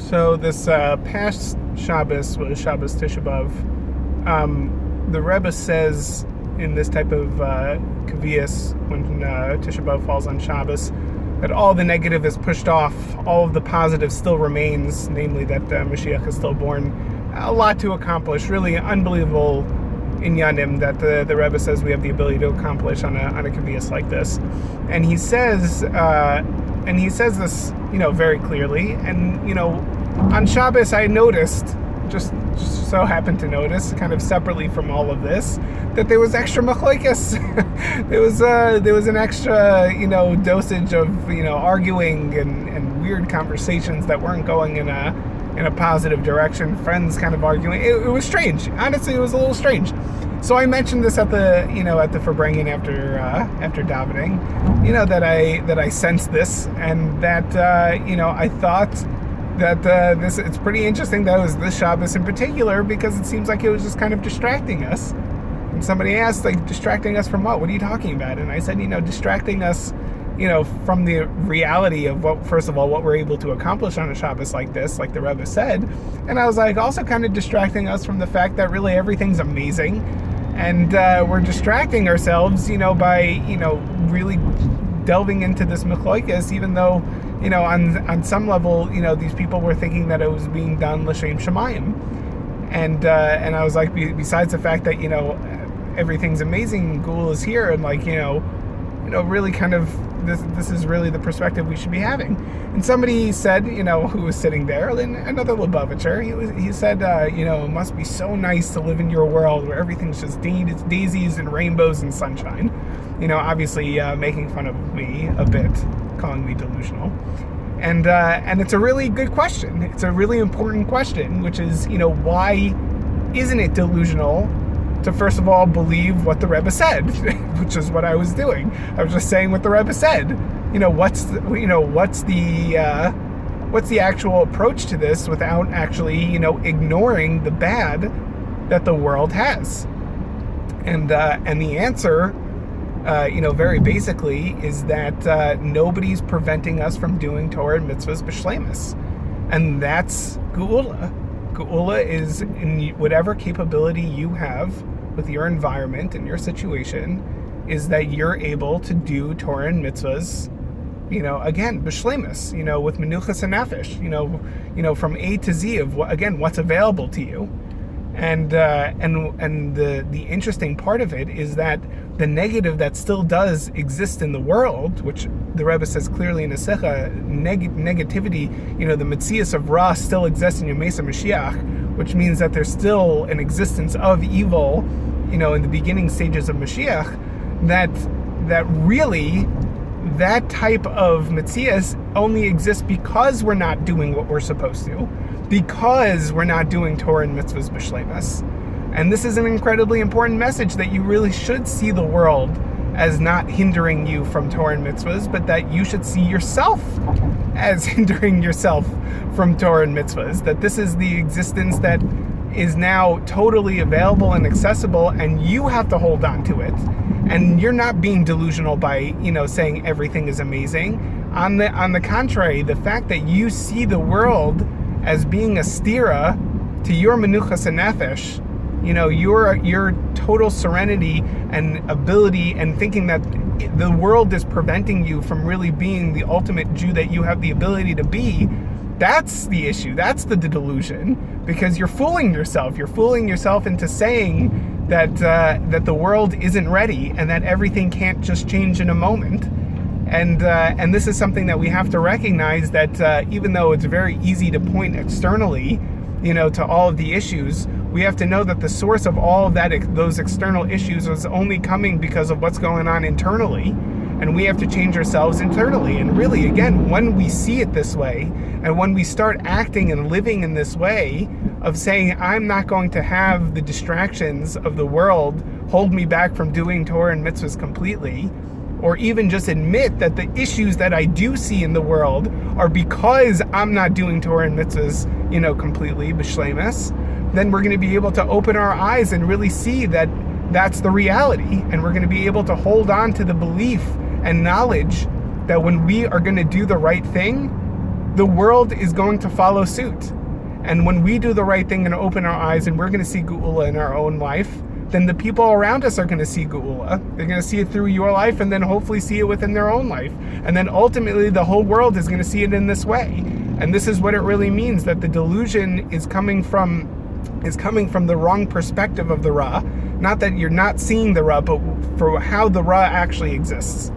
So this past Shabbos was Shabbos tishab'av. The Rebbe says in this type of kavias, when tishab'av falls on Shabbos, that all the negative is pushed off, all of the positive still remains, namely that Mashiach is still born. A lot to accomplish, really unbelievable inyanim that the Rebbe says we have the ability to accomplish on a kavias like this. And he says this, very clearly. And, on Shabbos I noticed, just so happened to notice, kind of separately from all of this, that there was extra machlokes. there was an extra, dosage of, arguing and weird conversations that weren't going in a positive direction. Friends kind of arguing. It was strange. Honestly, it was a little strange. So I mentioned this at the Farbrengen after davening, that I sensed this, and that I thought that it's pretty interesting that it was this Shabbos in particular, because it seems like it was just kind of distracting us. And somebody asked, distracting us from what? What are you talking about? And I said, distracting us, from the reality of what we're able to accomplish on a Shabbos like this, like the Rebbe said. And I was also kind of distracting us from the fact that really everything's amazing. And we're distracting ourselves, by, really delving into this machlokes, even though, on some level, these people were thinking that it was being done l'shem shamayim. And I was besides the fact that, everything's amazing, geulah is here, and really kind of, this is really the perspective we should be having. And somebody said, who was sitting there, another Lubavitcher, he said, it must be so nice to live in your world where everything's just daisies and rainbows and sunshine. Obviously making fun of me a bit, calling me delusional. And it's a really good question. It's a really important question, which is, why isn't it delusional to first of all believe what the Rebbe said, which is what I was doing. I was just saying what the Rebbe said. What's the actual approach to this without actually, ignoring the bad that the world has? And the answer, very basically, is that nobody's preventing us from doing Torah and mitzvahs b'shleimus, and that's geulah. Geulah is in whatever capability you have with your environment and your situation, is that you're able to do Torah and mitzvahs, again, b'shleimus, with menuchas and nefesh, from A to Z of what's available to you. And the interesting part of it is that the negative that still does exist in the world, which the Rebbe says clearly in the Secha, negativity, the metzias of Ra still exists in Yemesa Mashiach, which means that there's still an existence of evil, in the beginning stages of Mashiach, that really that type of metzias only exists because we're not doing what we're supposed to, because we're not doing Torah and mitzvahs b'shleimus. And this is an incredibly important message, that you really should see the world as not hindering you from Torah and mitzvahs, but that you should see yourself as hindering yourself from Torah and mitzvahs. That this is the existence that is now totally available and accessible, and you have to hold on to it. And you're not being delusional by, saying everything is amazing. On the contrary, the fact that you see the world as being a stira to your menuchas and nefesh, your total serenity and ability, and thinking that the world is preventing you from really being the ultimate Jew that you have the ability to be, that's the issue. That's the delusion, because you're fooling yourself. You're fooling yourself into saying that the world isn't ready and that everything can't just change in a moment. And this is something that we have to recognize, that even though it's very easy to point externally, to all of the issues, we have to know that the source of all of those external issues is only coming because of what's going on internally. And we have to change ourselves internally. And really, again, when we see it this way, and when we start acting and living in this way of saying, I'm not going to have the distractions of the world hold me back from doing Torah and mitzvahs completely, or even just admit that the issues that I do see in the world are because I'm not doing Torah and mitzvahs, completely, b'shleimus, then we're going to be able to open our eyes and really see that that's the reality. And we're going to be able to hold on to the belief and knowledge that when we are going to do the right thing the world is going to follow suit. And when we do the right thing and open our eyes and we're going to see geulah in our own life, then the people around us are going to see geulah. They're going to see it through your life and then hopefully see it within their own life. And then ultimately the whole world is going to see it in this way. And this is what it really means, that the delusion is coming from the wrong perspective of the Ra. Not that you're not seeing the Ra, but for how the Ra actually exists.